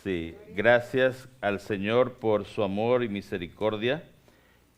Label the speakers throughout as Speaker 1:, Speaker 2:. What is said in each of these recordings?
Speaker 1: Sí, gracias al Señor por su amor y misericordia,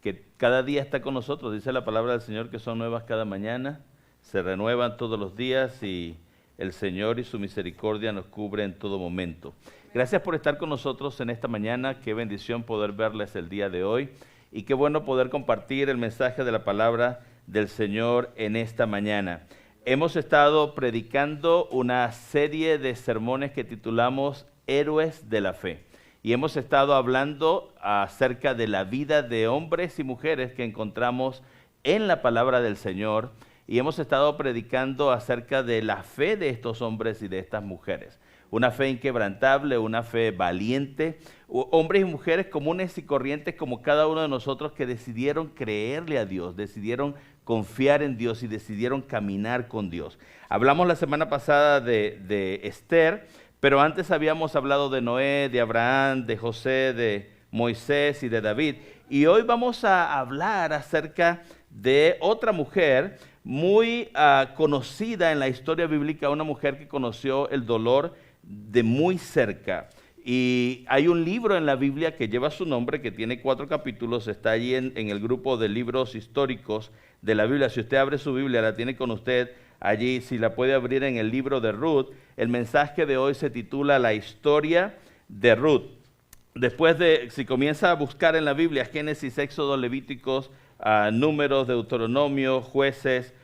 Speaker 1: que cada día está con nosotros. Dice la palabra del Señor que son nuevas cada mañana, se renuevan todos los días y el Señor y su misericordia nos cubre en todo momento. Gracias por estar con nosotros en esta mañana, qué bendición poder verles el día de hoy y qué bueno poder compartir el mensaje de la palabra del Señor en esta mañana. Hemos estado predicando una serie de sermones que titulamos Héroes de la Fe. Y hemos estado hablando acerca de la vida de hombres y mujeres que encontramos en la palabra del Señor. Y hemos estado predicando acerca de la fe de estos hombres y de estas mujeres. Una fe inquebrantable, una fe valiente. Hombres y mujeres comunes y corrientes como cada uno de nosotros que decidieron creerle a Dios, decidieron confiar en Dios y decidieron caminar con Dios. Hablamos la semana pasada de Esther, pero antes habíamos hablado de Noé, de Abraham, de José, de Moisés y de David. Y hoy vamos a hablar acerca de otra mujer muy conocida en la historia bíblica, una mujer que conoció el dolor de muy cerca. Y hay un libro en la Biblia que lleva su nombre, que tiene 4 capítulos, está allí en el grupo de libros históricos de la Biblia. Si usted abre su Biblia, la tiene con usted allí, si la puede abrir en el libro de Ruth. El mensaje de hoy se titula La historia de Ruth. Después si comienza a buscar en la Biblia Génesis, Éxodo, Levíticos, Números, Deuteronomio, Jueces,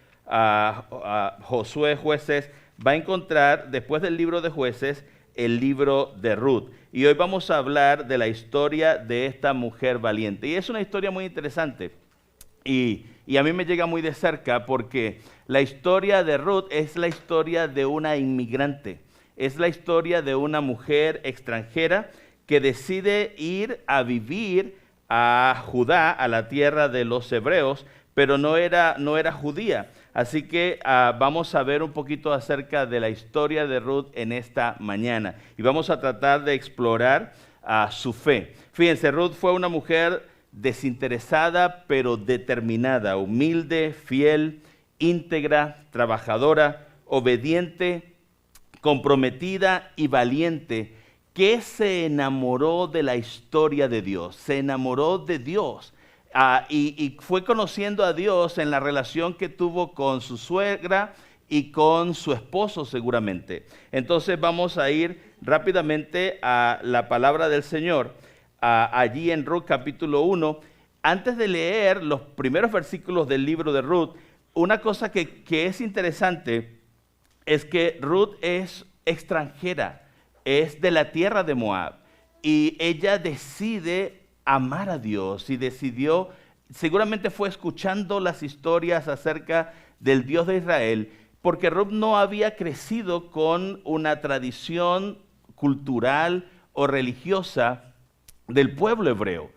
Speaker 1: Josué, Jueces, va a encontrar después del libro de Jueces el libro de Ruth. Y hoy vamos a hablar de la historia de esta mujer valiente. Y es una historia muy interesante. Y a mí me llega muy de cerca porque la historia de Ruth es la historia de una inmigrante. Es la historia de una mujer extranjera que decide ir a vivir a Judá, a la tierra de los hebreos, pero no era judía. Así que vamos a ver un poquito acerca de la historia de Ruth en esta mañana. Y vamos a tratar de explorar su fe. Fíjense, Ruth fue una mujer desinteresada pero determinada, humilde, fiel, íntegra, trabajadora, obediente, comprometida y valiente, que se enamoró de la historia de Dios, se enamoró de Dios y fue conociendo a Dios en la relación que tuvo con su suegra y con su esposo seguramente. Entonces vamos a ir rápidamente a la palabra del Señor. Allí en Ruth capítulo 1, antes de leer los primeros versículos del libro de Ruth, una cosa que es interesante es que Ruth es extranjera, es de la tierra de Moab, y ella decide amar a Dios y decidió, seguramente fue escuchando las historias acerca del Dios de Israel, porque Ruth no había crecido con una tradición cultural o religiosa del pueblo hebreo.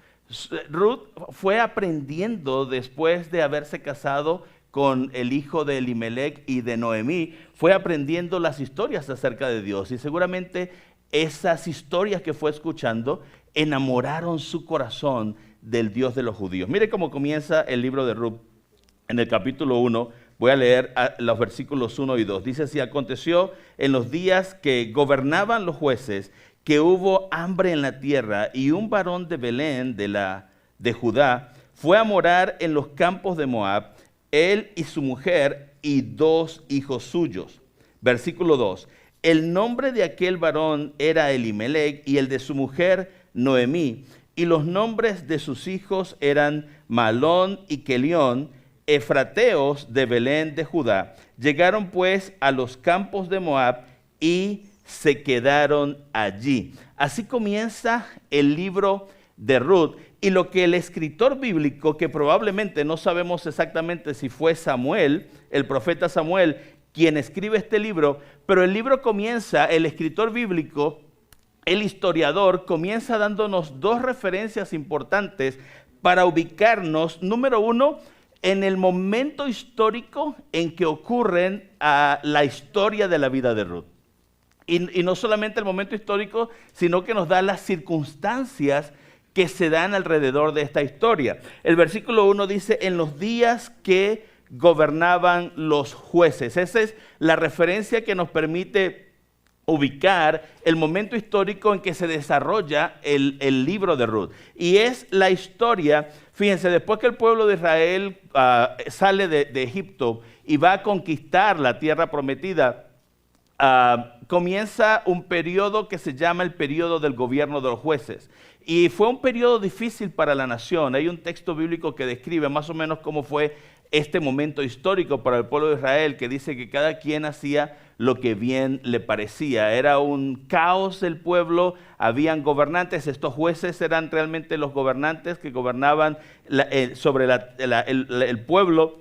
Speaker 1: Ruth fue aprendiendo después de haberse casado con el hijo de Elimelech y de Noemí, fue aprendiendo las historias acerca de Dios y seguramente esas historias que fue escuchando enamoraron su corazón del Dios de los judíos. Mire cómo comienza el libro de Ruth en el capítulo 1. Voy a leer los versículos 1 y 2. Dice así: aconteció en los días que gobernaban los jueces que hubo hambre en la tierra, y un varón de Belén, de Judá, fue a morar en los campos de Moab, él y su mujer y 2 hijos suyos. Versículo 2. El nombre de aquel varón era Elimelech, y el de su mujer Noemí, y los nombres de sus hijos eran Malón y Kelión, efrateos de Belén de Judá. Llegaron pues a los campos de Moab y se quedaron allí. Así comienza el libro de Ruth, y lo que el escritor bíblico, que probablemente no sabemos exactamente si fue Samuel, el profeta Samuel, quien escribe este libro, pero el libro comienza, el escritor bíblico, el historiador, comienza dándonos 2 referencias importantes para ubicarnos, número 1, en el momento histórico en que ocurren la historia de la vida de Ruth. Y no solamente el momento histórico, sino que nos da las circunstancias que se dan alrededor de esta historia. El versículo 1 dice: en los días que gobernaban los jueces. Esa es la referencia que nos permite ubicar el momento histórico en que se desarrolla el libro de Ruth. Y es la historia, fíjense, después que el pueblo de Israel sale de Egipto y va a conquistar la tierra prometida, comienza un periodo que se llama el periodo del gobierno de los jueces. Y fue un periodo difícil para la nación. Hay un texto bíblico que describe más o menos cómo fue este momento histórico para el pueblo de Israel, que dice que cada quien hacía lo que bien le parecía. Era un caos el pueblo, habían gobernantes, estos jueces eran realmente los gobernantes que gobernaban sobre el pueblo,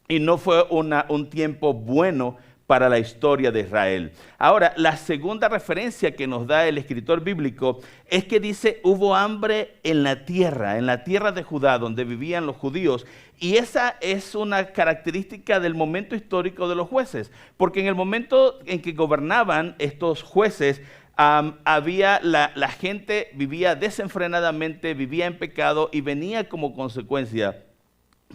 Speaker 1: y no fue un tiempo bueno para la historia de Israel. Ahora, la segunda referencia que nos da el escritor bíblico es que dice, hubo hambre en la tierra de Judá, donde vivían los judíos, y esa es una característica del momento histórico de los jueces, porque en el momento en que gobernaban estos jueces, la gente vivía desenfrenadamente, vivía en pecado, y venía como consecuencia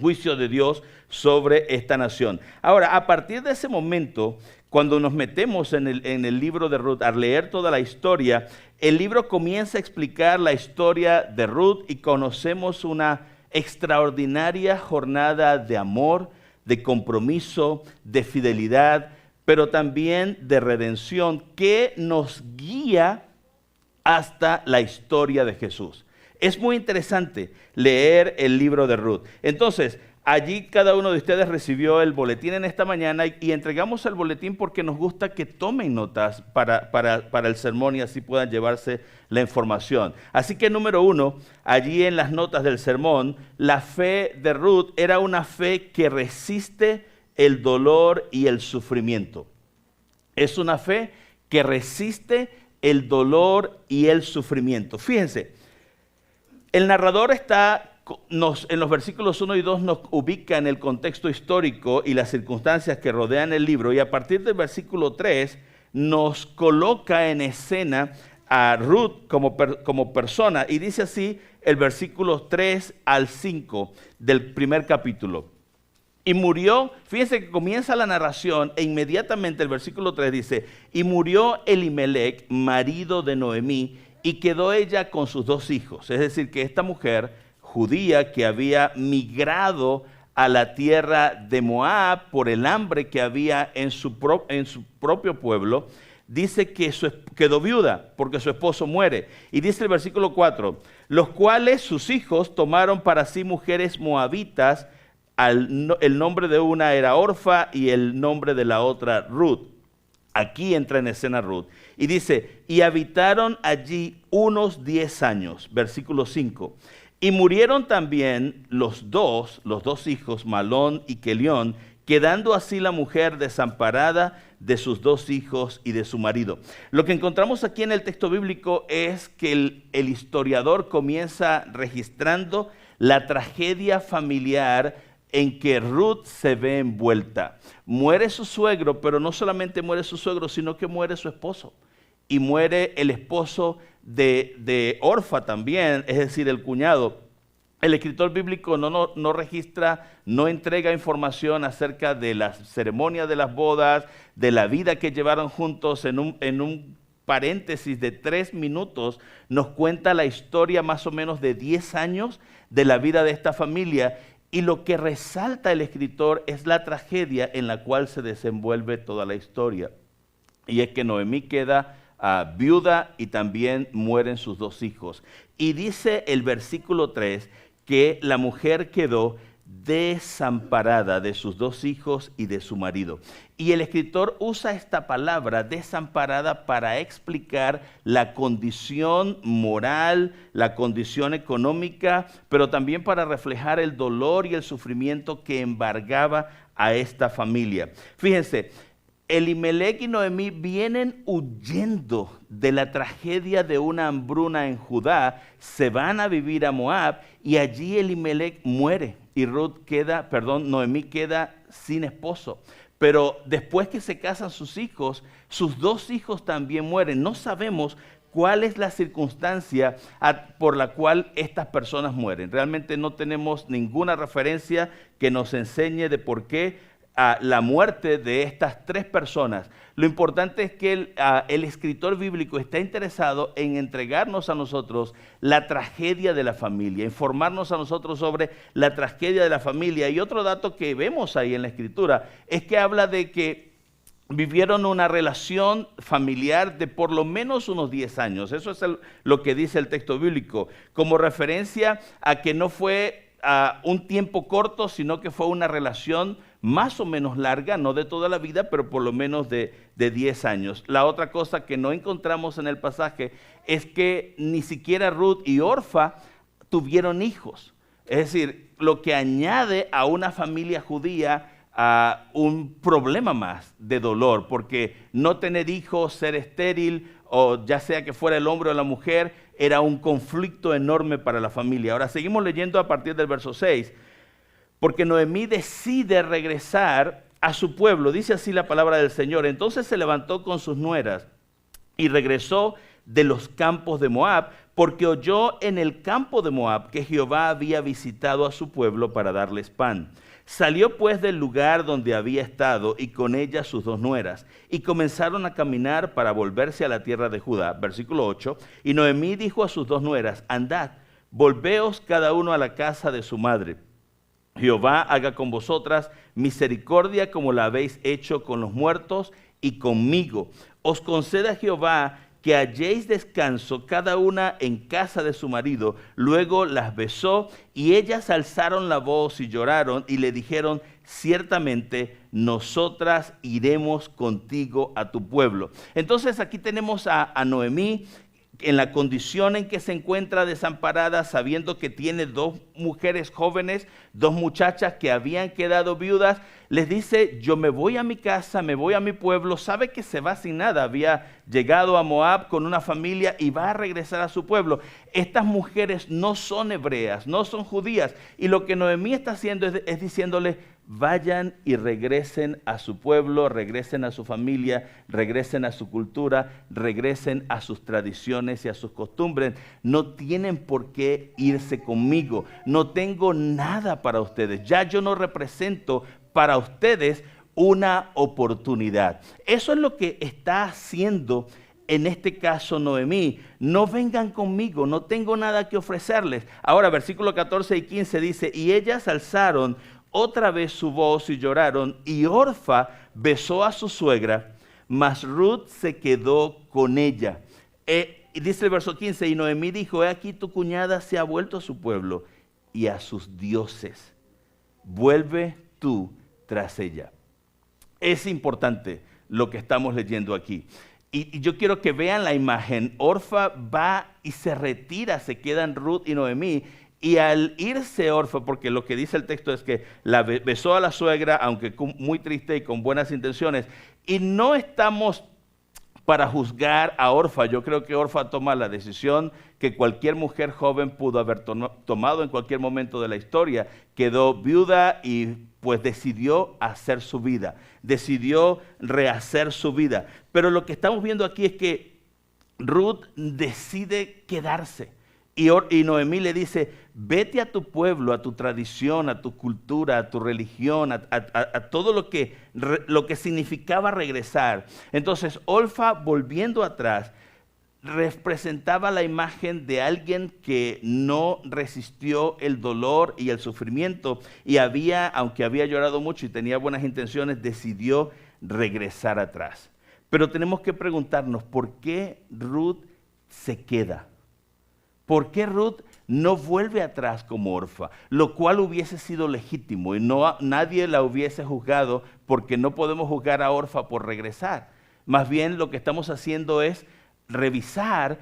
Speaker 1: juicio de Dios sobre esta nación. Ahora, a partir de ese momento, cuando nos metemos en el libro de Ruth, al leer toda la historia, el libro comienza a explicar la historia de Ruth y conocemos una extraordinaria jornada de amor, de compromiso, de fidelidad, pero también de redención que nos guía hasta la historia de Jesús. Es muy interesante leer el libro de Ruth. Entonces, allí cada uno de ustedes recibió el boletín en esta mañana y entregamos el boletín porque nos gusta que tomen notas para el sermón y así puedan llevarse la información. Así que número 1, allí en las notas del sermón, la fe de Ruth era una fe que resiste el dolor y el sufrimiento. Es una fe que resiste el dolor y el sufrimiento. Fíjense. El narrador en los versículos 1 y 2 nos ubica en el contexto histórico y las circunstancias que rodean el libro, y a partir del versículo 3 nos coloca en escena a Ruth como persona, y dice así el versículo 3 al 5 del primer capítulo. Y murió, fíjense que comienza la narración e inmediatamente el versículo 3 dice, y murió Elimelec, marido de Noemí, y quedó ella con sus 2 hijos. Es decir, que esta mujer judía que había migrado a la tierra de Moab por el hambre que había en su propio pueblo, dice que quedó viuda porque su esposo muere. Y dice el versículo 4, los cuales sus hijos tomaron para sí mujeres moabitas, el nombre de una era Orfa y el nombre de la otra Ruth. Aquí entra en escena Ruth. Y dice, y habitaron allí unos 10 años, versículo 5. Y murieron también los dos hijos, Malón y Kelión, quedando así la mujer desamparada de sus 2 hijos y de su marido. Lo que encontramos aquí en el texto bíblico es que el historiador comienza registrando la tragedia familiar en que Ruth se ve envuelta. Muere su suegro, pero no solamente muere su suegro, sino que muere su esposo. Y muere el esposo de Orfa también, es decir, el cuñado. El escritor bíblico no registra, no entrega información acerca de las ceremonias de las bodas, de la vida que llevaron juntos. En un paréntesis de 3 minutos nos cuenta la historia más o menos de 10 años de la vida de esta familia. Y lo que resalta el escritor es la tragedia en la cual se desenvuelve toda la historia. Y es que Noemí queda viuda y también mueren sus 2 hijos. Y dice el versículo 3 que la mujer quedó desamparada de sus 2 hijos y de su marido. Y el escritor usa esta palabra desamparada para explicar la condición moral, la condición económica, pero también para reflejar el dolor y el sufrimiento que embargaba a esta familia. Fíjense, Elimelec y Noemí vienen huyendo de la tragedia de una hambruna en Judá, se van a vivir a Moab y allí Elimelec muere y Noemí queda sin esposo. Pero después que se casan sus hijos, sus 2 hijos también mueren. No sabemos cuál es la circunstancia por la cual estas personas mueren. Realmente no tenemos ninguna referencia que nos enseñe de por qué la muerte de estas tres personas. Lo importante es que el escritor bíblico está interesado en entregarnos a nosotros la tragedia de la familia, informarnos a nosotros sobre la tragedia de la familia. Y otro dato que vemos ahí en la escritura es que habla de que vivieron una relación familiar de por lo menos unos 10 años. Eso es lo que dice el texto bíblico, como referencia a que no fue un tiempo corto, sino que fue una relación más o menos larga, no de toda la vida, pero por lo menos de 10 años. La otra cosa que no encontramos en el pasaje es que ni siquiera Ruth y Orfa tuvieron hijos. Es decir, lo que añade a una familia judía a un problema más de dolor, porque no tener hijos, ser estéril, o ya sea que fuera el hombre o la mujer, era un conflicto enorme para la familia. Ahora seguimos leyendo a partir del verso 6. Porque Noemí decide regresar a su pueblo, dice así la palabra del Señor. Entonces se levantó con sus nueras y regresó de los campos de Moab, porque oyó en el campo de Moab que Jehová había visitado a su pueblo para darles pan. Salió pues del lugar donde había estado y con ella sus dos nueras, y comenzaron a caminar para volverse a la tierra de Judá. Versículo 8, y Noemí dijo a sus dos nueras, andad, volveos cada uno a la casa de su madre. Jehová haga con vosotras misericordia como la habéis hecho con los muertos y conmigo. Os conceda Jehová que halléis descanso cada una en casa de su marido. Luego las besó y ellas alzaron la voz y lloraron y le dijeron, ciertamente nosotras iremos contigo a tu pueblo. Entonces aquí tenemos a Noemí en la condición en que se encuentra desamparada, sabiendo que tiene dos mujeres jóvenes, dos muchachas que habían quedado viudas. Les dice, yo me voy a mi casa, me voy a mi pueblo. Sabe que se va sin nada, había llegado a Moab con una familia y va a regresar a su pueblo. Estas mujeres no son hebreas, no son judías, y lo que Noemí está haciendo es diciéndole, vayan y regresen a su pueblo, regresen a su familia, regresen a su cultura, regresen a sus tradiciones y a sus costumbres. No tienen por qué irse conmigo, no tengo nada para ustedes, ya yo no represento para ustedes una oportunidad. Eso es lo que está haciendo en este caso Noemí. No vengan conmigo, no tengo nada que ofrecerles. Ahora versículo 14 y 15 dice, y ellas alzaron otra vez su voz y lloraron, y Orfa besó a su suegra, mas Ruth se quedó con ella. Y dice el verso 15, y Noemí dijo, he aquí tu cuñada se ha vuelto a su pueblo y a sus dioses. Vuelve tú tras ella. Es importante lo que estamos leyendo aquí. Y yo quiero que vean la imagen. Orfa va y se retira, se quedan Ruth y Noemí. Y al irse Orfa, porque lo que dice el texto es que la besó a la suegra, aunque muy triste y con buenas intenciones. Y no estamos para juzgar a Orfa. Yo creo que Orfa toma la decisión que cualquier mujer joven pudo haber tomado en cualquier momento de la historia. Quedó viuda y pues decidió hacer su vida, decidió rehacer su vida. Pero lo que estamos viendo aquí es que Ruth decide quedarse. Y Noemí le dice, vete a tu pueblo, a tu tradición, a tu cultura, a tu religión, a todo lo que significaba regresar. Entonces, Orfa, volviendo atrás, representaba la imagen de alguien que no resistió el dolor y el sufrimiento y aunque había llorado mucho y tenía buenas intenciones, decidió regresar atrás. Pero tenemos que preguntarnos, ¿por qué Ruth se queda? ¿Por qué Ruth no vuelve atrás como Orfa? Lo cual hubiese sido legítimo y nadie la hubiese juzgado, porque no podemos juzgar a Orfa por regresar. Más bien lo que estamos haciendo es revisar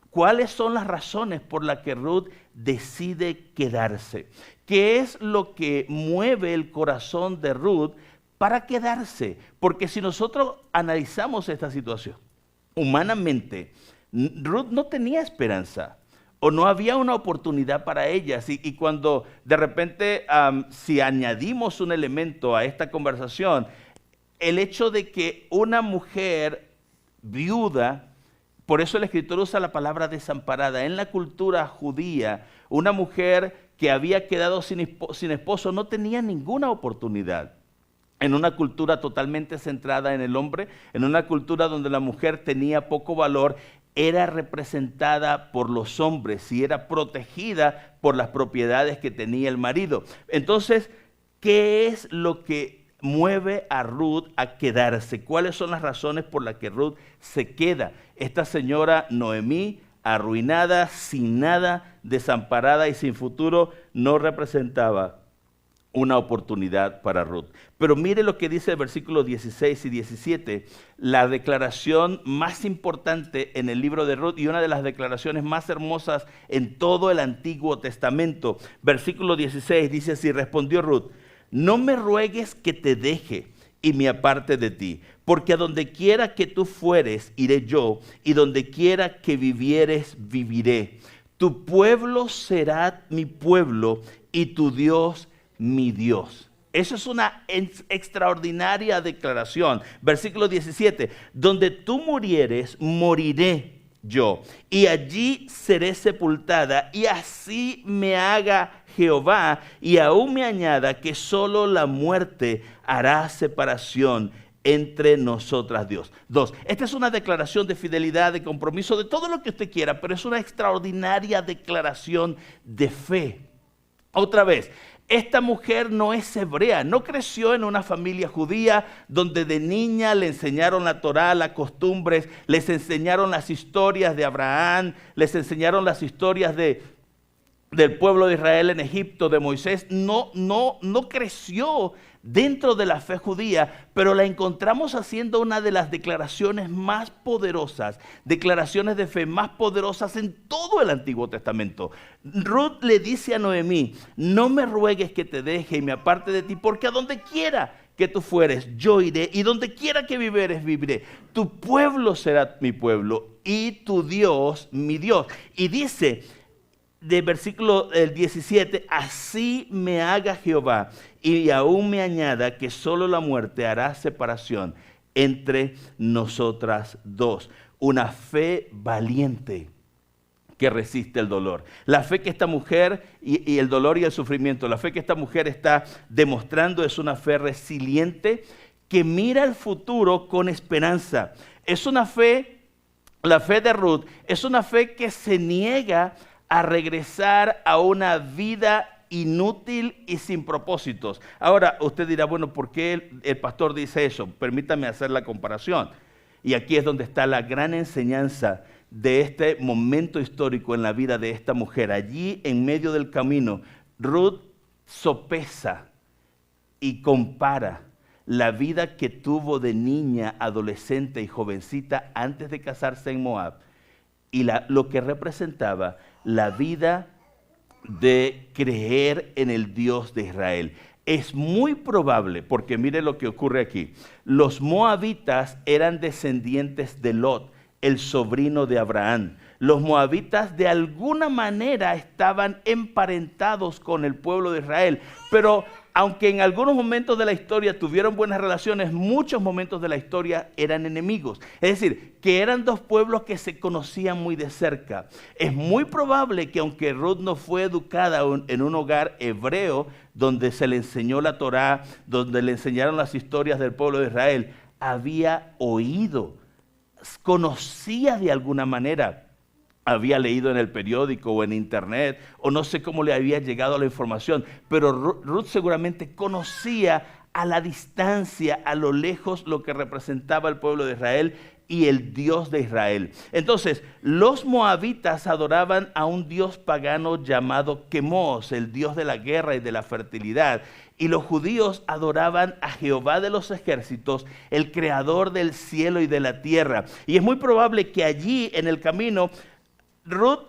Speaker 1: cuáles son las razones por las que Ruth decide quedarse. ¿Qué es lo que mueve el corazón de Ruth para quedarse? Porque si nosotros analizamos esta situación humanamente, Ruth no tenía esperanza. O no había una oportunidad para ellas. Y cuando de repente, si añadimos un elemento a esta conversación, el hecho de que una mujer viuda, por eso el escritor usa la palabra desamparada, en la cultura judía, una mujer que había quedado sin esposo no tenía ninguna oportunidad. en una cultura totalmente centrada en el hombre, en una cultura donde la mujer tenía poco valor, era representada por los hombres y era protegida por las propiedades que tenía el marido. Entonces, ¿qué es lo que mueve a Ruth a quedarse? ¿Cuáles son las razones por las que Ruth se queda? Esta señora Noemí, arruinada, sin nada, desamparada y sin futuro, no representaba una oportunidad para Ruth. Pero mire lo que dice el versículo 16 y 17, la declaración más importante en el libro de Ruth y una de las declaraciones más hermosas en todo el Antiguo Testamento. Versículo 16 dice así: respondió Ruth: no me ruegues que te deje y me aparte de ti, porque a donde quiera que tú fueres, iré yo, y donde quiera que vivieres, viviré. Tu pueblo será mi pueblo y tu Dios mi Dios. Eso es una extraordinaria declaración. Versículo 17, donde tú murieres, moriré yo, y allí seré sepultada, y así me haga Jehová, y aún me añada que solo la muerte hará separación entre nosotras Dios. Dos, esta es una declaración de fidelidad, de compromiso, de todo lo que usted quiera, pero es una extraordinaria declaración de fe. Otra vez, esta mujer no es hebrea, no creció en una familia judía donde de niña le enseñaron la Torá, las costumbres, les enseñaron las historias de Abraham, les enseñaron las historias del pueblo de Israel en Egipto, de Moisés. No creció dentro de la fe judía, pero la encontramos haciendo una de las declaraciones más poderosas, declaraciones de fe más poderosas en todo el Antiguo Testamento. Ruth le dice a Noemí: no me ruegues que te deje y me aparte de ti, porque a donde quiera que tú fueres, yo iré, y donde quiera que vivieres, viviré. Tu pueblo será mi pueblo y tu Dios mi Dios. Y dice de versículo 17, así me haga Jehová, y aún me añada que solo la muerte hará separación entre nosotras dos. Una fe valiente que resiste el dolor. La fe que esta mujer y el dolor y el sufrimiento, la fe que esta mujer está demostrando es una fe resiliente que mira el futuro con esperanza. Es una fe, la fe de Ruth, es una fe que se niega a regresar a una vida inútil y sin propósitos. Ahora, usted dirá, bueno, ¿por qué el pastor dice eso? Permítame hacer la comparación. Y aquí es donde está la gran enseñanza de este momento histórico en la vida de esta mujer. Allí, en medio del camino, Ruth sopesa y compara la vida que tuvo de niña, adolescente y jovencita antes de casarse en Moab y lo que representaba la vida de creer en el Dios de Israel. Es muy probable, porque mire lo que ocurre aquí. Los moabitas eran descendientes de Lot, el sobrino de Abraham. Los moabitas de alguna manera estaban emparentados con el pueblo de Israel, pero aunque en algunos momentos de la historia tuvieron buenas relaciones, muchos momentos de la historia eran enemigos. Es decir, que eran dos pueblos que se conocían muy de cerca. Es muy probable que aunque Ruth no fue educada en un hogar hebreo, donde se le enseñó la Torá, donde le enseñaron las historias del pueblo de Israel, había oído, conocía de alguna manera, había leído en el periódico o en internet, o no sé cómo le había llegado la información, pero Ruth seguramente conocía a la distancia, a lo lejos, lo que representaba el pueblo de Israel y el Dios de Israel. Entonces, los moabitas adoraban a un dios pagano llamado Quemos, el dios de la guerra y de la fertilidad. Y los judíos adoraban a Jehová de los ejércitos, el creador del cielo y de la tierra. Y es muy probable que allí en el camino Ruth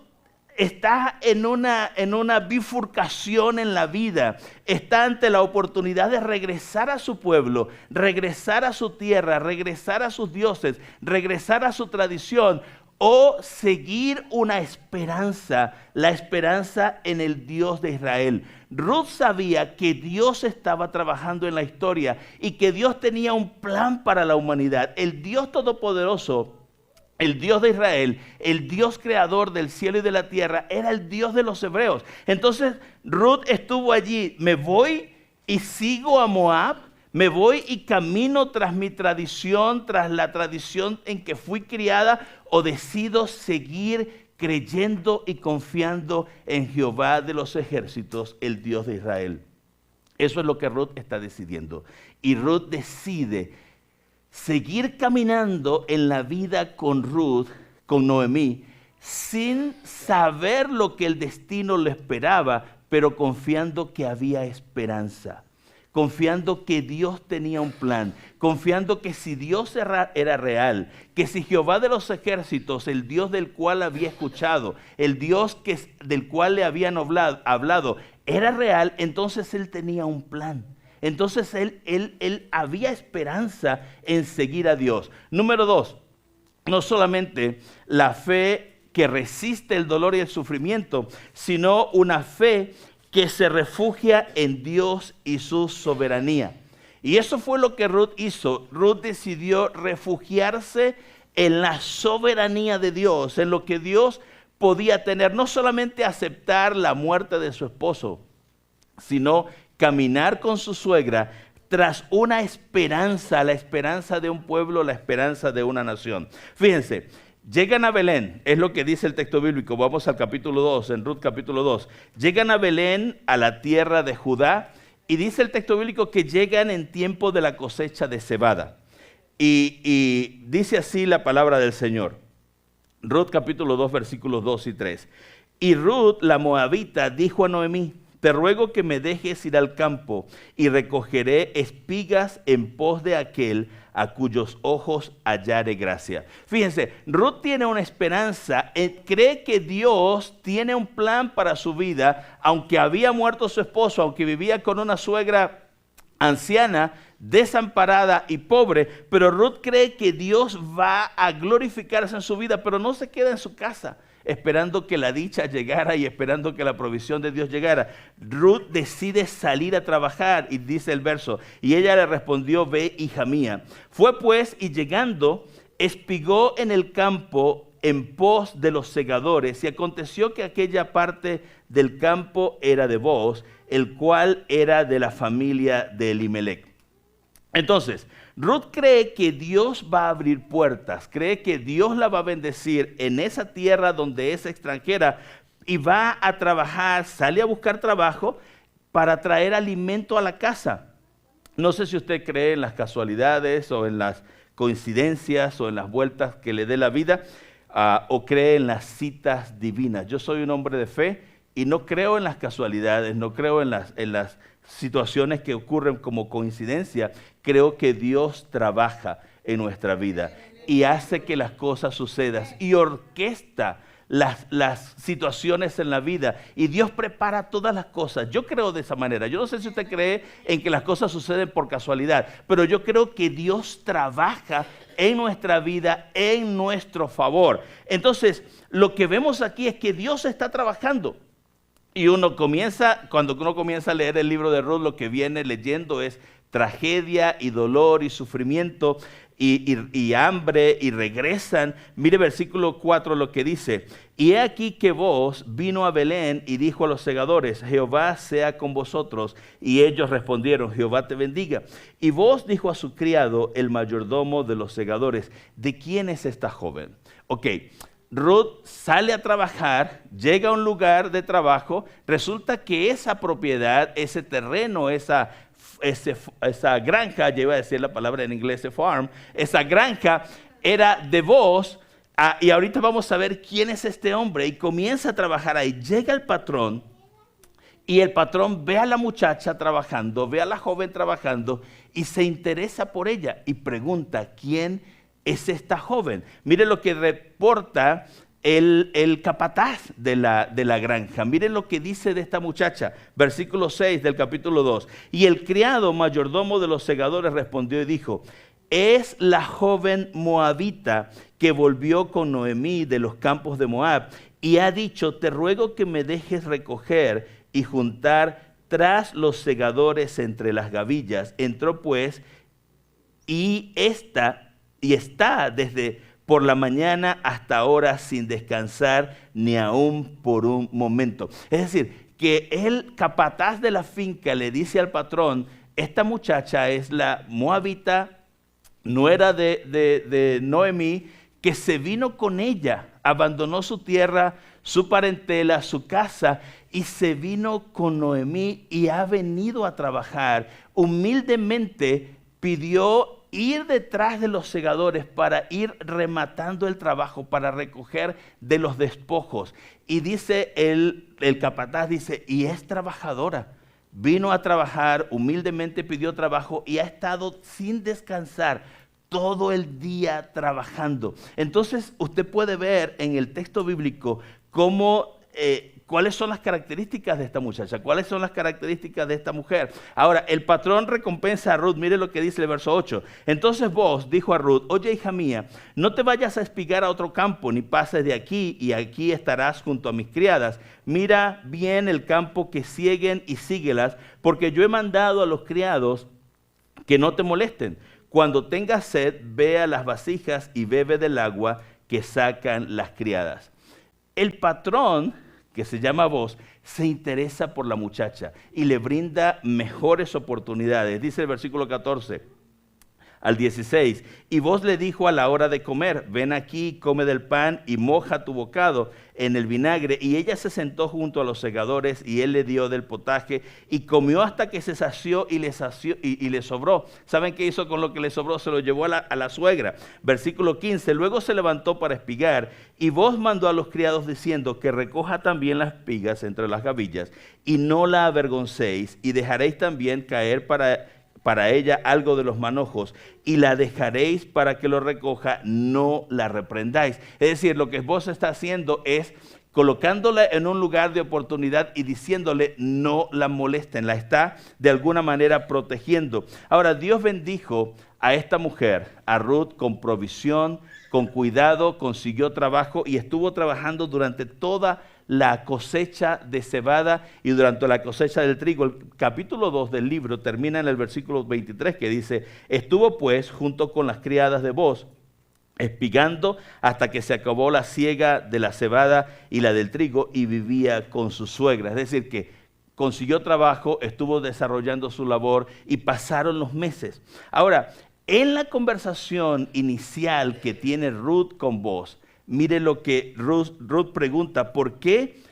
Speaker 1: está en una bifurcación en la vida, está ante la oportunidad de regresar a su pueblo, regresar a su tierra, regresar a sus dioses, regresar a su tradición o seguir una esperanza, la esperanza en el Dios de Israel. Ruth sabía que Dios estaba trabajando en la historia y que Dios tenía un plan para la humanidad. El Dios Todopoderoso, el Dios de Israel, el Dios creador del cielo y de la tierra, era el Dios de los hebreos. Entonces Ruth estuvo allí, me voy y sigo a Moab, Me voy y camino tras mi tradición, tras la tradición en que fui criada, o decido seguir creyendo y confiando en Jehová de los ejércitos, el Dios de Israel. Eso es lo que Ruth está decidiendo. Y Ruth decide seguir caminando en la vida con Noemí, sin saber lo que el destino le esperaba, pero confiando que había esperanza, confiando que Dios tenía un plan, confiando que si Dios era real, que si Jehová de los ejércitos, el Dios del cual había escuchado, el Dios del cual le habían hablado, era real, entonces él tenía un plan. Entonces él había esperanza en seguir a Dios. Número 2, no solamente la fe que resiste el dolor y el sufrimiento, sino una fe que se refugia en Dios y su soberanía. Y eso fue lo que Ruth hizo. Ruth decidió refugiarse en la soberanía de Dios, en lo que Dios podía tener, no solamente aceptar la muerte de su esposo, sino caminar con su suegra tras una esperanza, la esperanza de un pueblo, la esperanza de una nación. Fíjense, llegan a Belén, es lo que dice el texto bíblico. Vamos al capítulo 2, en Ruth capítulo 2. Llegan a Belén, a la tierra de Judá, y dice el texto bíblico que llegan en tiempo de la cosecha de cebada. Y dice así la palabra del Señor. Ruth capítulo 2, versículos 2 y 3. Y Ruth, la moabita, dijo a Noemí: te ruego que me dejes ir al campo y recogeré espigas en pos de aquel a cuyos ojos hallare gracia. Fíjense, Ruth tiene una esperanza, cree que Dios tiene un plan para su vida, aunque había muerto su esposo, aunque vivía con una suegra anciana, desamparada y pobre, pero Ruth cree que Dios va a glorificarse en su vida, pero no se queda en su casa esperando que la dicha llegara y esperando que la provisión de Dios llegara. Ruth decide salir a trabajar, y dice el verso: y ella le respondió: ve, hija mía. Fue pues, y llegando, espigó en el campo en pos de los segadores, y aconteció que aquella parte del campo era de Booz, el cual era de la familia de Elimelech. Entonces, Ruth cree que Dios va a abrir puertas, cree que Dios la va a bendecir en esa tierra donde es extranjera, y va a trabajar, sale a buscar trabajo para traer alimento a la casa. No sé si usted cree en las casualidades o en las coincidencias o en las vueltas que le dé la vida, o cree en las citas divinas. Yo soy un hombre de fe y no creo en las casualidades, no creo en las situaciones que ocurren como coincidencia. Creo que Dios trabaja en nuestra vida y hace que las cosas sucedan y orquesta las situaciones en la vida, y Dios prepara todas las cosas. Yo creo de esa manera. Yo no sé si usted cree en que las cosas suceden por casualidad, pero yo creo que Dios trabaja en nuestra vida en nuestro favor. Entonces, lo que vemos aquí es que Dios está trabajando. Y cuando uno comienza a leer el libro de Ruth, lo que viene leyendo es tragedia y dolor y sufrimiento y hambre, y regresan. Mire versículo 4 lo que dice: y he aquí que Booz vino a Belén y dijo a los segadores: Jehová sea con vosotros. Y ellos respondieron: Jehová te bendiga. Y Booz dijo a su criado, el mayordomo de los segadores: ¿de quién es esta joven? Ok. Ruth sale a trabajar, llega a un lugar de trabajo, resulta que esa propiedad, ese terreno, esa granja, yo iba a decir la palabra en inglés, farm, esa granja era de Booz, y ahorita vamos a ver quién es este hombre, y comienza a trabajar ahí. Llega el patrón, y el patrón ve a la muchacha trabajando, ve a la joven trabajando, y se interesa por ella, y pregunta: ¿quién es esta joven? Mire lo que reporta el capataz de la granja. Miren lo que dice de esta muchacha, versículo 6 del capítulo 2. Y el criado mayordomo de los segadores respondió y dijo: es la joven moabita que volvió con Noemí de los campos de Moab, y ha dicho: te ruego que me dejes recoger y juntar tras los segadores entre las gavillas. Entró pues, y está desde por la mañana hasta ahora sin descansar ni aún por un momento. Es decir, que el capataz de la finca le dice al patrón: esta muchacha es la moabita, nuera de Noemí, que se vino con ella, abandonó su tierra, su parentela, su casa, y se vino con Noemí y ha venido a trabajar. Humildemente pidió ir detrás de los segadores para ir rematando el trabajo, para recoger de los despojos. Y dice el capataz, dice, y es trabajadora. Vino a trabajar, humildemente pidió trabajo y ha estado sin descansar todo el día trabajando. Entonces usted puede ver en el texto bíblico cómo, cuáles son las características de esta muchacha, cuáles son las características de esta mujer. Ahora, el patrón recompensa a Ruth. Mire lo que dice el verso 8. Entonces vos, dijo a Ruth, oye, hija mía, no te vayas a espigar a otro campo, ni pases de aquí, y aquí estarás junto a mis criadas. Mira bien el campo que sieguen y síguelas, porque yo he mandado a los criados que no te molesten. Cuando tengas sed, ve a las vasijas y bebe del agua que sacan las criadas. El patrón, que se llama Boaz, se interesa por la muchacha y le brinda mejores oportunidades. Dice el versículo 14 al 16, y Boaz le dijo a la hora de comer, ven aquí, come del pan y moja tu bocado en el vinagre. Y ella se sentó junto a los segadores y él le dio del potaje y comió hasta que se sació y le sobró. ¿Saben qué hizo con lo que le sobró? Se lo llevó a la suegra. Versículo 15, luego se levantó para espigar y Boaz mandó a los criados diciendo que recoja también las espigas entre las gavillas y no la avergoncéis, y dejaréis también caer para ella algo de los manojos, y la dejaréis para que lo recoja, no la reprendáis. Es decir, lo que Boaz está haciendo es colocándola en un lugar de oportunidad y diciéndole no la molesten, la está de alguna manera protegiendo. Ahora, Dios bendijo a esta mujer, a Ruth, con provisión, con cuidado, consiguió trabajo y estuvo trabajando durante toda la cosecha de cebada y durante la cosecha del trigo. El capítulo 2 del libro termina en el versículo 23 que dice, estuvo pues junto con las criadas de Boaz, espigando hasta que se acabó la siega de la cebada y la del trigo, y vivía con su suegra. Es decir, que consiguió trabajo, estuvo desarrollando su labor y pasaron los meses. Ahora, en la conversación inicial que tiene Ruth con Boaz, mire lo que Ruth pregunta, ¿por qué?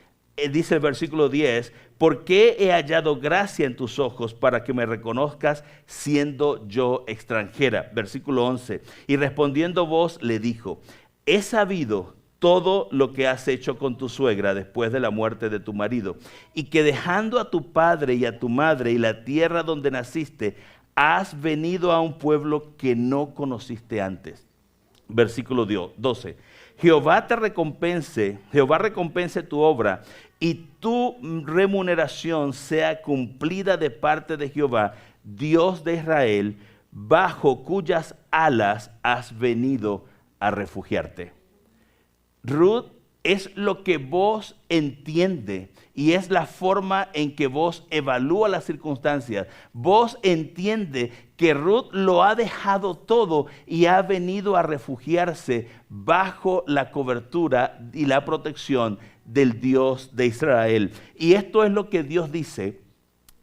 Speaker 1: Dice el versículo 10, ¿por qué he hallado gracia en tus ojos para que me reconozcas siendo yo extranjera? Versículo 11, y respondiendo Boaz le dijo, he sabido todo lo que has hecho con tu suegra después de la muerte de tu marido, y que dejando a tu padre y a tu madre y la tierra donde naciste, has venido a un pueblo que no conociste antes. Versículo 12. Jehová recompense tu obra y tu remuneración sea cumplida de parte de Jehová, Dios de Israel, bajo cuyas alas has venido a refugiarte. Ruth es lo que Boaz entiende y es la forma en que Boaz evalúa las circunstancias. Boaz entiende que Ruth lo ha dejado todo y ha venido a refugiarse bajo la cobertura y la protección del Dios de Israel. Y esto es lo que Dios dice,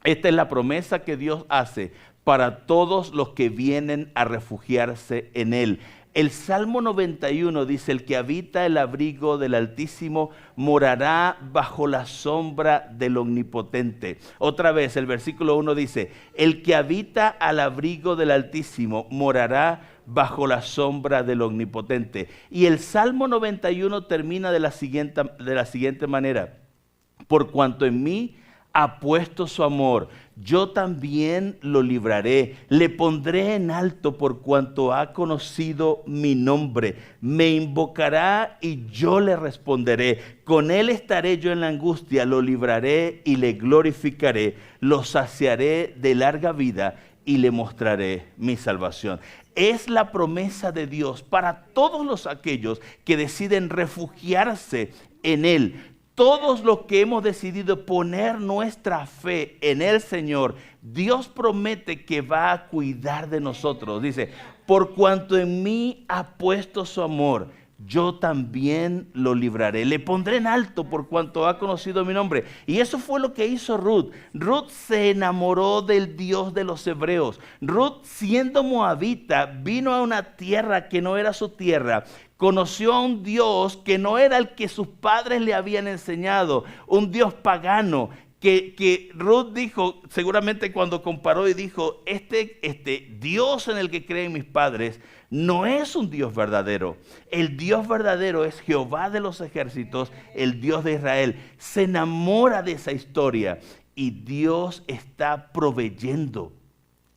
Speaker 1: esta es la promesa que Dios hace para todos los que vienen a refugiarse en Él. El Salmo 91 dice, el que habita el abrigo del Altísimo morará bajo la sombra del Omnipotente. Otra vez, el versículo 1 dice, el que habita al abrigo del Altísimo morará bajo la sombra del Omnipotente. Y el Salmo 91 termina de la siguiente manera, por cuanto en mí ha puesto su amor, yo también lo libraré, le pondré en alto por cuanto ha conocido mi nombre, me invocará y yo le responderé, con él estaré yo en la angustia, lo libraré y le glorificaré, lo saciaré de larga vida y le mostraré mi salvación. Es la promesa de Dios para todos aquellos que deciden refugiarse en Él. Todos los que hemos decidido poner nuestra fe en el Señor, Dios promete que va a cuidar de nosotros. Dice, por cuanto en mí ha puesto su amor, yo también lo libraré. Le pondré en alto por cuanto ha conocido mi nombre. Y eso fue lo que hizo Ruth. Ruth se enamoró del Dios de los hebreos. Ruth, siendo moabita, vino a una tierra que no era su tierra. Conoció a un Dios que no era el que sus padres le habían enseñado, un Dios pagano, que Ruth dijo, seguramente cuando comparó y dijo, este Dios en el que creen mis padres no es un Dios verdadero. El Dios verdadero es Jehová de los ejércitos, el Dios de Israel. Se enamora de esa historia y Dios está proveyendo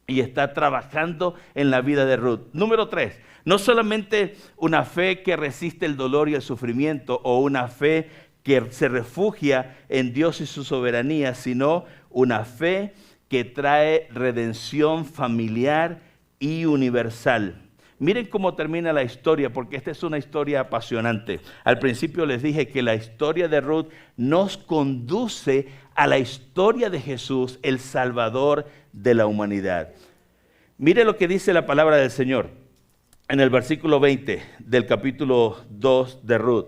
Speaker 1: y está trabajando en la vida de Ruth. Número 3, no solamente una fe que resiste el dolor y el sufrimiento, o una fe que se refugia en Dios y su soberanía, sino una fe que trae redención familiar y universal. Miren cómo termina la historia, porque esta es una historia apasionante. Al principio les dije que la historia de Ruth nos conduce a la historia de Jesús, el Salvador de la humanidad. Mire lo que dice la palabra del Señor en el versículo 20 del capítulo 2 de Ruth.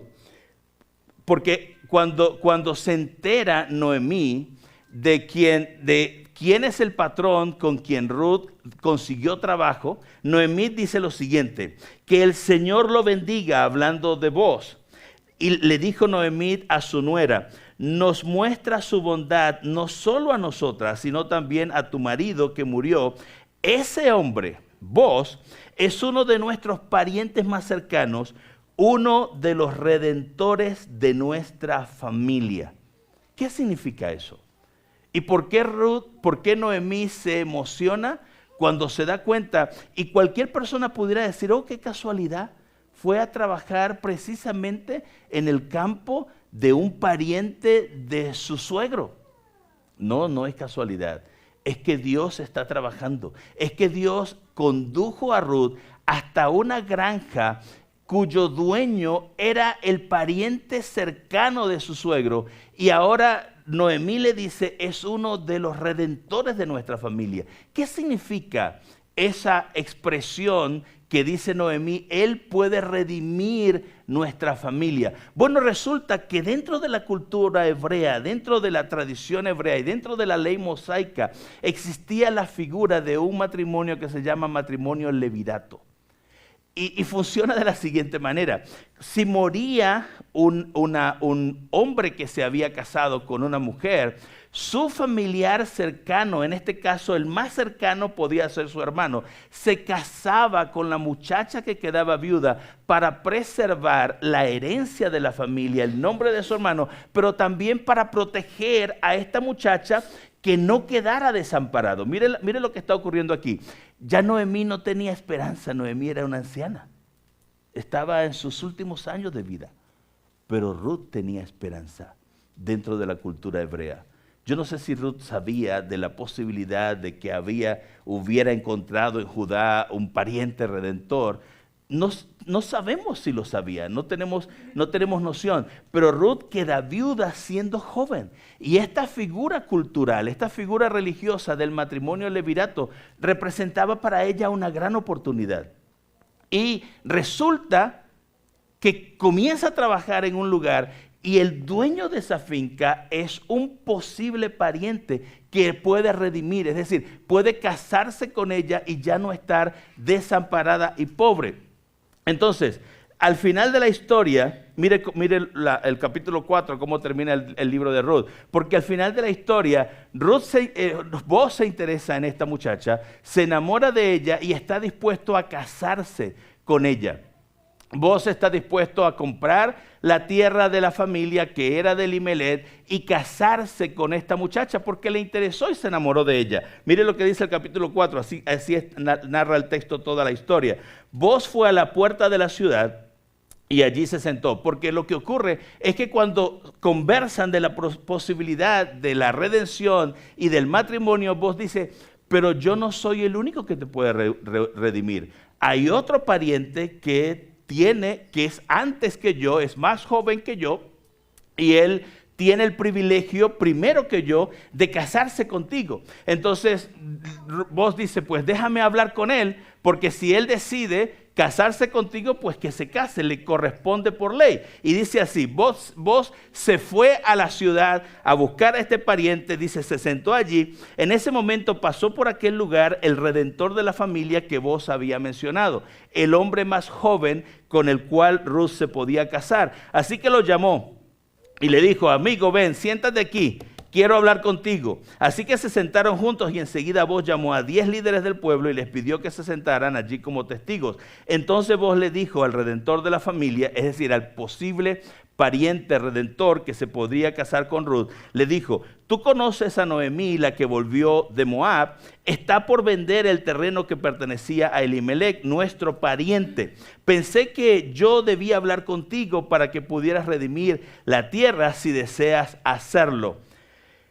Speaker 1: Porque cuando se entera Noemí de quién es el patrón con quien Ruth consiguió trabajo, Noemí dice lo siguiente: que el Señor lo bendiga, hablando de vos. Y le dijo Noemí a su nuera: nos muestra su bondad no solo a nosotras, sino también a tu marido que murió. Ese hombre, vos, es uno de nuestros parientes más cercanos, uno de los redentores de nuestra familia. ¿Qué significa eso? ¿Y por qué Noemí se emociona cuando se da cuenta? Y cualquier persona pudiera decir, oh, qué casualidad, fue a trabajar precisamente en el campo de un pariente de su suegro. No, no es casualidad. Es que Dios está trabajando. Es que Dios condujo a Ruth hasta una granja cuyo dueño era el pariente cercano de su suegro, y ahora Noemí le dice, es uno de los redentores de nuestra familia. ¿Qué significa esa expresión que dice Noemí? Él puede redimir nuestra familia. Bueno, resulta que dentro de la cultura hebrea, dentro de la tradición hebrea y dentro de la ley mosaica, existía la figura de un matrimonio que se llama matrimonio levirato. Y funciona de la siguiente manera: si moría un hombre que se había casado con una mujer, su familiar cercano, en este caso el más cercano podía ser su hermano, se casaba con la muchacha que quedaba viuda para preservar la herencia de la familia, el nombre de su hermano, pero también para proteger a esta muchacha que no quedara desamparado. Mire lo que está ocurriendo aquí. Ya Noemí no tenía esperanza. Noemí era una anciana. Estaba en sus últimos años de vida. Pero Ruth tenía esperanza dentro de la cultura hebrea. Yo no sé si Ruth sabía de la posibilidad de que hubiera encontrado en Judá un pariente redentor. No sabemos si lo sabía, no tenemos noción, pero Ruth queda viuda siendo joven. Y esta figura cultural, esta figura religiosa del matrimonio levirato representaba para ella una gran oportunidad. Y resulta que comienza a trabajar en un lugar y el dueño de esa finca es un posible pariente que puede redimir, es decir, puede casarse con ella y ya no estar desamparada y pobre. Este al final de la historia, mire el capítulo 4, cómo termina el libro de Ruth. Porque al final de la historia, Boaz se interesa en esta muchacha, se enamora de ella y está dispuesto a casarse con ella. Boaz está dispuesto a comprar la tierra de la familia que era de Elimelech y casarse con esta muchacha porque le interesó y se enamoró de ella. Mire lo que dice el capítulo 4, así narra el texto toda la historia. Boaz fue a la puerta de la ciudad y allí se sentó, porque lo que ocurre es que cuando conversan de la posibilidad de la redención y del matrimonio, Boaz dice, pero yo no soy el único que te puede redimir. Hay otro pariente que es antes que yo, es más joven que yo, y él tiene el privilegio primero que yo de casarse contigo. Entonces vos dice, pues déjame hablar con él, porque si él decide casarse contigo, pues que se case, le corresponde por ley. Y dice así, vos se fue a la ciudad a buscar a este pariente, dice, se sentó allí. En ese momento pasó por aquel lugar el redentor de la familia que vos había mencionado, el hombre más joven con el cual Ruth se podía casar. Así que lo llamó y le dijo, amigo, ven, siéntate aquí. Quiero hablar contigo. Así que se sentaron juntos y enseguida Boaz llamó a 10 líderes del pueblo y les pidió que se sentaran allí como testigos. Entonces Boaz le dijo al redentor de la familia, es decir, al posible pariente redentor que se podría casar con Ruth, le dijo, tú conoces a Noemí, la que volvió de Moab, está por vender el terreno que pertenecía a Elimelech, nuestro pariente. Pensé que yo debía hablar contigo para que pudieras redimir la tierra si deseas hacerlo.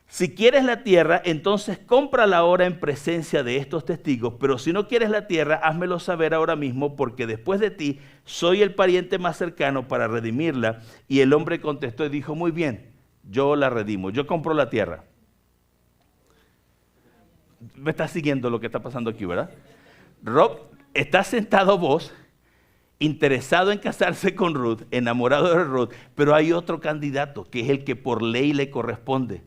Speaker 1: Si quieres la tierra, entonces cómprala ahora en presencia de estos testigos, pero si no quieres la tierra, házmelo saber ahora mismo, porque después de ti soy el pariente más cercano para redimirla. Y el hombre contestó y dijo, muy bien, yo la redimo, yo compro la tierra. Me está siguiendo lo que está pasando aquí, ¿verdad? Rob, está sentado vos, interesado en casarse con Ruth, enamorado de Ruth, pero hay otro candidato que es el que por ley le corresponde.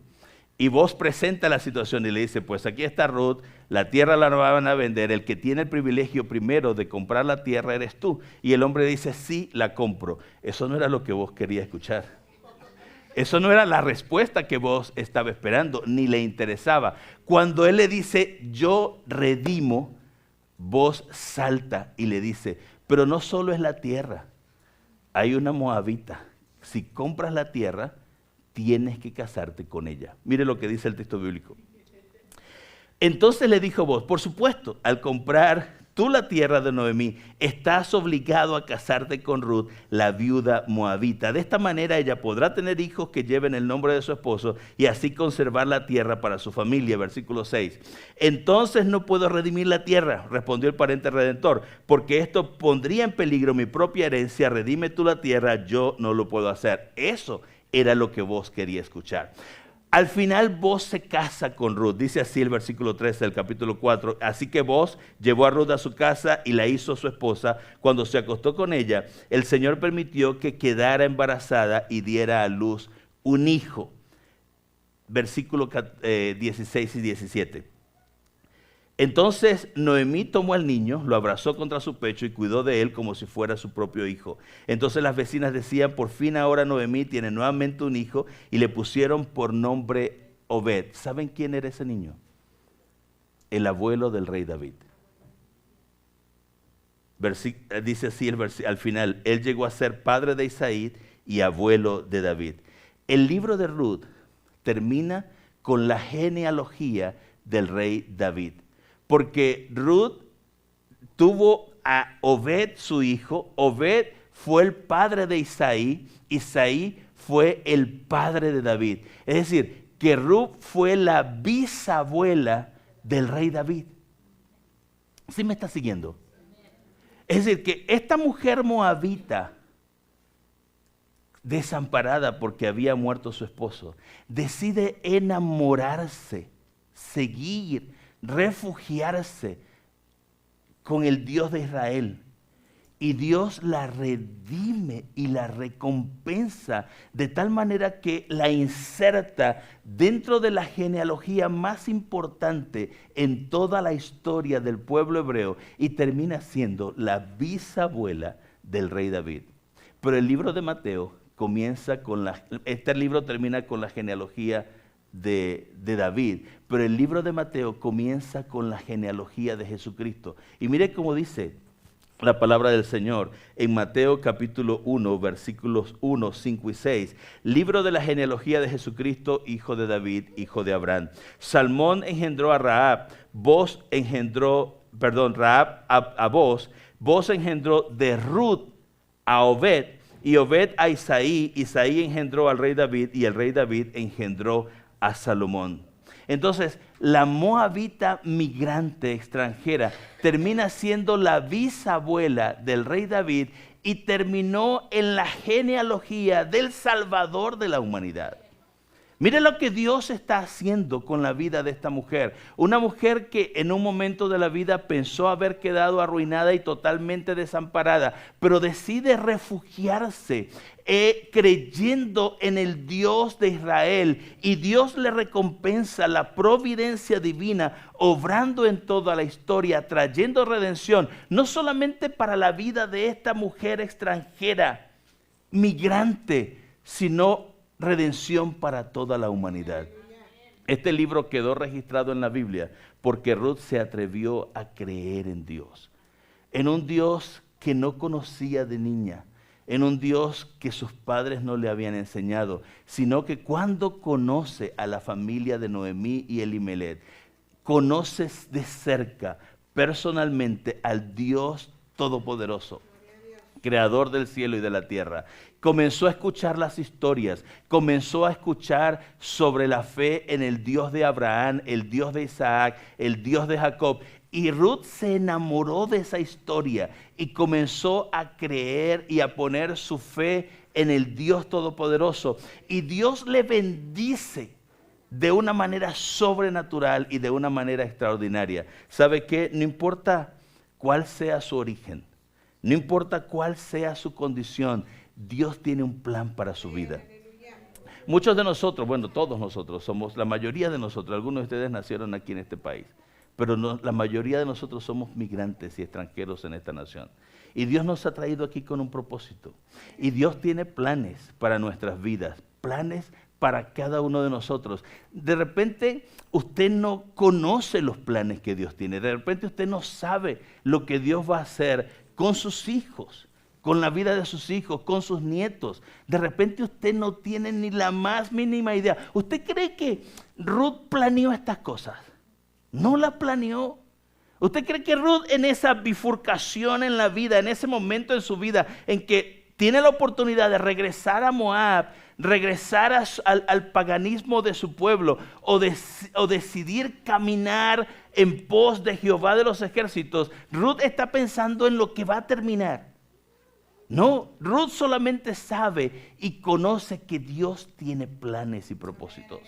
Speaker 1: Y vos presenta la situación y le dice, pues aquí está Ruth, la tierra la van a vender, el que tiene el privilegio primero de comprar la tierra eres tú. Y el hombre dice, sí, la compro. Eso no era lo que vos querías escuchar. Eso no era la respuesta que vos estaba esperando, ni le interesaba. Cuando él le dice, yo redimo, vos salta y le dice, pero no solo es la tierra, hay una moabita. Si compras la tierra, tienes que casarte con ella. Mire lo que dice el texto bíblico. Entonces le dijo Boaz, por supuesto, al comprar tú la tierra de Noemí, estás obligado a casarte con Ruth, la viuda moabita. De esta manera ella podrá tener hijos que lleven el nombre de su esposo y así conservar la tierra para su familia. Versículo 6. Entonces no puedo redimir la tierra, respondió el pariente redentor, porque esto pondría en peligro mi propia herencia. Redime tú la tierra, yo no lo puedo hacer. Eso era lo que vos quería escuchar. Al final vos se casa con Ruth, dice así el versículo 13 del capítulo 4. Así que vos llevó a Ruth a su casa y la hizo su esposa. Cuando se acostó con ella, el Señor permitió que quedara embarazada y diera a luz un hijo. Versículo 16 y 17. Entonces Noemí tomó al niño, lo abrazó contra su pecho y cuidó de él como si fuera su propio hijo. Entonces las vecinas decían, por fin ahora Noemí tiene nuevamente un hijo, y le pusieron por nombre Obed. ¿Saben quién era ese niño? El abuelo del rey David. Dice así al final, él llegó a ser padre de Isaí y abuelo de David. El libro de Ruth termina con la genealogía del rey David. Porque Ruth tuvo a Obed su hijo, Obed fue el padre de Isaí, Isaí fue el padre de David. Es decir, que Ruth fue la bisabuela del rey David. ¿Sí me está siguiendo? Es decir, que esta mujer moabita, desamparada porque había muerto su esposo, decide enamorarse, seguir, refugiarse con el Dios de Israel, y Dios la redime y la recompensa de tal manera que la inserta dentro de la genealogía más importante en toda la historia del pueblo hebreo y termina siendo la bisabuela del rey David. Pero el libro de Mateo comienza con este libro termina con la genealogía de David, pero el libro de Mateo comienza con la genealogía de Jesucristo. Y mire cómo dice la palabra del Señor en Mateo capítulo 1, versículos 1, 5 y 6. Libro de la genealogía de Jesucristo, hijo de David, hijo de Abraham. Salmón engendró a Rahab, Rahab a Boaz, Boaz engendró de Ruth a Obed, y Obed a Isaí, Isaí engendró al rey David, y el rey David engendró a Salomón. Entonces, la moabita migrante extranjera termina siendo la bisabuela del rey David y terminó en la genealogía del Salvador de la humanidad. Mire lo que Dios está haciendo con la vida de esta mujer. Una mujer que en un momento de la vida pensó haber quedado arruinada y totalmente desamparada, pero decide refugiarse creyendo en el Dios de Israel. Y Dios le recompensa la providencia divina, obrando en toda la historia, trayendo redención, no solamente para la vida de esta mujer extranjera, migrante, sino redención para toda la humanidad. Este libro quedó registrado en la Biblia porque Ruth se atrevió a creer en Dios. En un Dios que no conocía de niña, en un Dios que sus padres no le habían enseñado, sino que cuando conoce a la familia de Noemí y Elimelech, conoces de cerca, personalmente, al Dios Todopoderoso, creador del cielo y de la tierra. Comenzó a escuchar las historias, comenzó a escuchar sobre la fe en el Dios de Abraham, el Dios de Isaac, el Dios de Jacob. Y Ruth se enamoró de esa historia y comenzó a creer y a poner su fe en el Dios Todopoderoso. Y Dios le bendice de una manera sobrenatural y de una manera extraordinaria. ¿Sabe qué? No importa cuál sea su origen, no importa cuál sea su condición, Dios tiene un plan para su vida. Muchos de nosotros, bueno, todos nosotros somos, la mayoría de nosotros, algunos de ustedes nacieron aquí en este país, pero la mayoría de nosotros somos migrantes y extranjeros en esta nación. Y Dios nos ha traído aquí con un propósito. Y Dios tiene planes para nuestras vidas, planes para cada uno de nosotros. De repente usted no conoce los planes que Dios tiene. De repente usted no sabe lo que Dios va a hacer con sus hijos, con la vida de sus hijos, con sus nietos. De repente usted no tiene ni la más mínima idea. ¿Usted cree que Ruth planeó estas cosas? No la planeó. ¿Usted cree que Ruth en esa bifurcación en la vida, en ese momento en su vida, en que tiene la oportunidad de regresar a Moab, regresar al paganismo de su pueblo, o decidir caminar en pos de Jehová de los ejércitos, Ruth está pensando en lo que va a terminar? No, Ruth solamente sabe y conoce que Dios tiene planes y propósitos.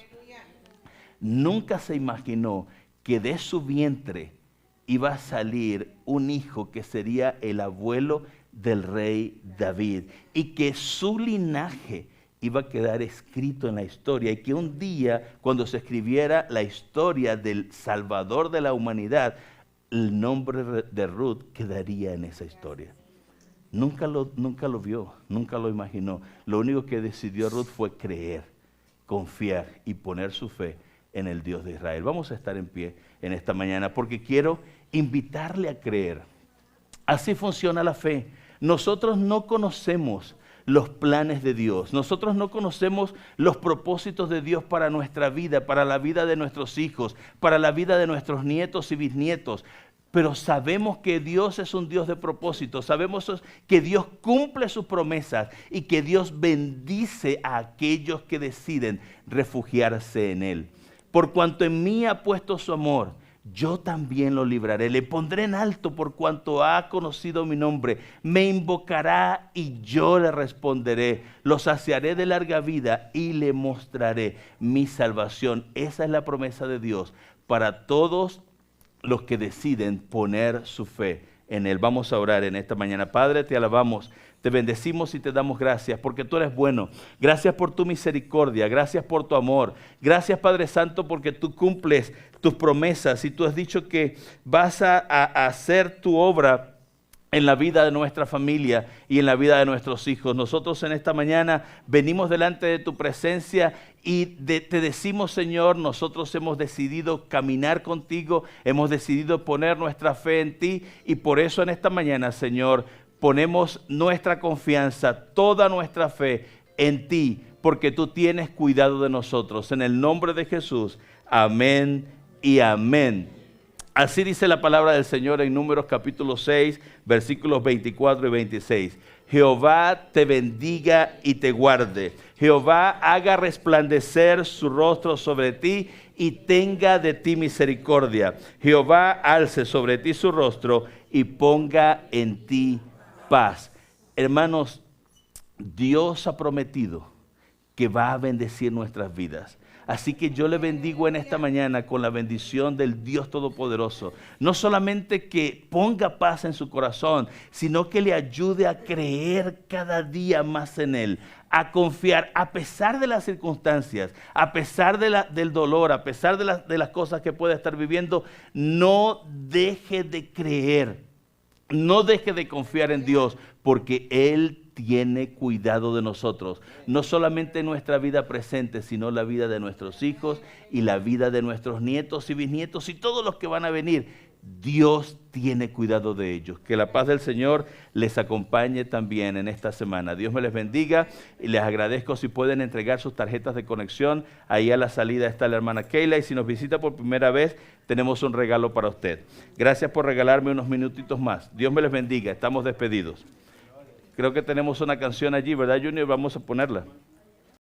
Speaker 1: Nunca se imaginó que de su vientre iba a salir un hijo que sería el abuelo del rey David, y que su linaje iba a quedar escrito en la historia, y que un día, cuando se escribiera la historia del Salvador de la humanidad, el nombre de Ruth quedaría en esa historia. Nunca lo vio, nunca lo imaginó. Lo único que decidió Ruth fue creer, confiar y poner su fe en el Dios de Israel. Vamos a estar en pie en esta mañana porque quiero invitarle a creer. Así funciona la fe. Nosotros no conocemos los planes de Dios. Nosotros no conocemos los propósitos de Dios para nuestra vida, para la vida de nuestros hijos, para la vida de nuestros nietos y bisnietos. Pero sabemos que Dios es un Dios de propósito, sabemos que Dios cumple sus promesas y que Dios bendice a aquellos que deciden refugiarse en Él. Por cuanto en mí ha puesto su amor, yo también lo libraré, le pondré en alto por cuanto ha conocido mi nombre, me invocará y yo le responderé, lo saciaré de larga vida y le mostraré mi salvación. Esa es la promesa de Dios para todos los que deciden poner su fe en Él. Vamos a orar en esta mañana. Padre, te alabamos, te bendecimos y te damos gracias porque tú eres bueno. Gracias por tu misericordia, gracias por tu amor. Gracias, Padre Santo, porque tú cumples tus promesas y tú has dicho que vas a hacer tu obra en la vida de nuestra familia y en la vida de nuestros hijos. Nosotros en esta mañana venimos delante de tu presencia y te decimos, Señor, nosotros hemos decidido caminar contigo, hemos decidido poner nuestra fe en ti, y por eso en esta mañana, Señor, ponemos nuestra confianza, toda nuestra fe en ti, porque tú tienes cuidado de nosotros. En el nombre de Jesús, amén y amén. Así dice la palabra del Señor en Números capítulo 6, versículos 24 y 26. Jehová te bendiga y te guarde. Jehová haga resplandecer su rostro sobre ti y tenga de ti misericordia. Jehová alce sobre ti su rostro y ponga en ti paz. Hermanos, Dios ha prometido que va a bendecir nuestras vidas. Así que yo le bendigo en esta mañana con la bendición del Dios Todopoderoso. No solamente que ponga paz en su corazón, sino que le ayude a creer cada día más en Él, a confiar a pesar de las circunstancias, a pesar del dolor, a pesar de las cosas que pueda estar viviendo. No deje de creer, no deje de confiar en Dios, porque Él tiene cuidado de nosotros, no solamente en nuestra vida presente, sino la vida de nuestros hijos y la vida de nuestros nietos y bisnietos y todos los que van a venir. Dios tiene cuidado de ellos. Que la paz del Señor les acompañe también en esta semana. Dios me les bendiga y les agradezco si pueden entregar sus tarjetas de conexión. Ahí a la salida está la hermana Keila, y si nos visita por primera vez, tenemos un regalo para usted. Gracias por regalarme unos minutitos más. Dios me les bendiga. Estamos despedidos. Creo que tenemos una canción allí, ¿verdad, Junior? Vamos a ponerla.